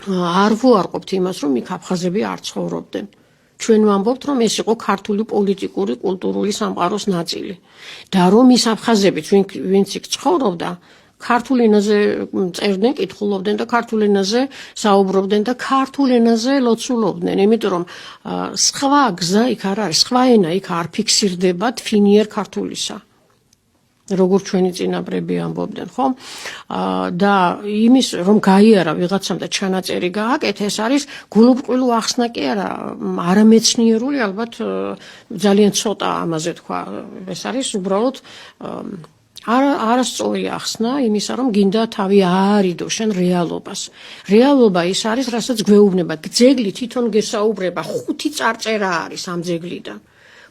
არ ვუარყოფთ იმას, რომ იქ აფხაზები არ ცხოვრობდნენ. ჩვენ ვამბობთ, რომ ეს იყო ქართული პოლიტიკური, კულტურული სამყაროს ნაწილი და რომ ის აფხაზებიც, ვინც იქ ცხოვრობდა, ქართულ ენაზე წერდნენ, კითხულობდნენ და ქართულ ენაზე საუბრობდნენ და ქართულ ენაზე ლოცულობდნენ, იმიტომ რომ სხვა გზა იქ არ არის, სხვა ენა იქ არ ფიქსირდება თვინიერ ქართულისა. როგორ ჩვენი წინაპრები ამბობდნენ, ხო? და იმის რომ გაიარა ვიღაცამ და ჩანაწერი გააკეთა, ეს არის გულუბრყვილო ახსნა კი არა, არამეცნიერული, ალბათ ძალიან ცოტა ამაზე თქვა. ეს არის უბრალოდ არასწორი ახსნა იმისა, რომ გინდა თავი აარიდო შენ რეალობას. რეალობა ის არის, რასაც გვეუბნება. ძეგლი თვითონ გესაუბრება, 5 წარწერა არის ამ ძეგლიდან.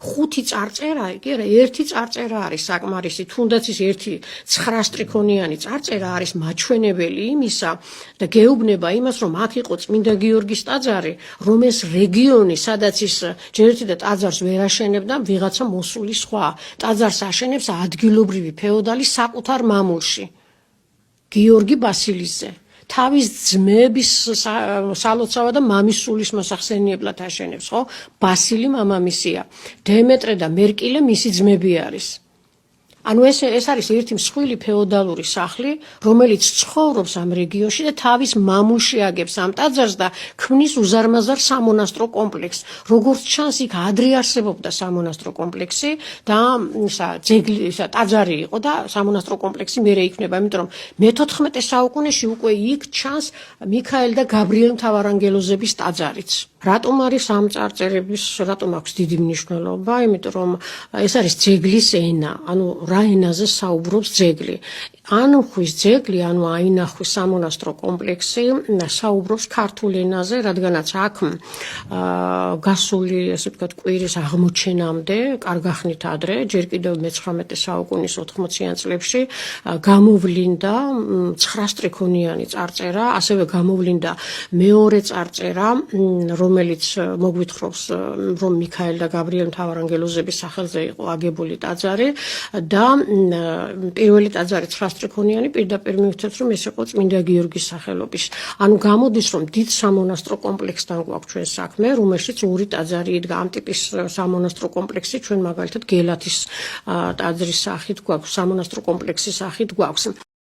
5 წარწერა, კი არა, 1 წარწერა არის საკმარისი, თუნდაც ის 1 9 სტრიქონიანი წარწერა არის მაჩვენებელი იმისა და გეუბნება იმას, რომ აქ იყო წმინდა გიორგის ტაძარი, რომ ეს რეგიონი, სადაც ის ჯერეთი და ტაძარს ვერ აშენებდა, ვიღაცა მოსული სხვა. ტაძარს აშენებს ადგილობრივი ფეოდალი საკუთარ მამულში. გიორგი ბასილისძე. თავის ძმების სალოცავა და მამის სულის მოსახსენიებლად აშენებს, ხო? ბასილი მამამისია. დემეტრე და მერკილე მისი ძმები არის. ანუ ეს არის ერთი მსხვილი ფეოდალური სახლი, რომელიც ცხოვრობს ამ რეგიონში და თავის მამულში აგებს ამ ტაძარს და ქმნის უზარმაზარ სამონასტრო კომპლექსს. როგორც ჩანს, იქ ადრე არსებობდა სამონასტრო კომპლექსი და ტაძარი იყო და სამონასტრო კომპლექსი მერე იქნება, იმიტომ რომ მე-14 საუკუნეში უკვე იქ ჩანს მიქაელ და გაბრიელ მთავარანგელოზების ტაძარიც. რატომ არის ამ წარწერების, რატომ აქვს დიდი მნიშვნელობა? იმიტომ რომ ეს არის ძეგლის ენა, ანუ რა ენაზე საუბრობს ძეგლი. ანუხვის ძეგლი, ანუ აინახვის სამონასტრო კომპლექსი საუბრობს ქართულ ენაზე, რადგანაც აქ გასული, ასე ვთქვათ, კვირის აღმოჩენამდე, კარგახნით ადრე, ჯერ კიდევ მე-19 საუკუნის 80-იან წლებში გამოვლინდა 9 სტრიქონიანი წარწერა, ასევე გამოვლინდა მეორე წარწერა, რომელიც მოგვითხრობს, რომ მიქაელ და გაბრიელ მთავარანგელოზების სახელზე იყო აგებული ტაძარი და პირველი ტაძარი 9 სტრიქონიანი პირდაპირ მივხვდეთ, რომ ეს იყო წმინდა გიორგის სახელობის. ანუ გამოდის, რომ დიდ სამონასტრო კომპლექსთან გვაქვს ჩვენ საქმე, რომელშიც 2 ტაძარი იდგა. ამ ტიპის სამონასტრო კომპლექსი ჩვენ მაგალითად გელათის ტაძრის სახით გვაქვს, სამონასტრო კომპლექსის სახით გვაქვს.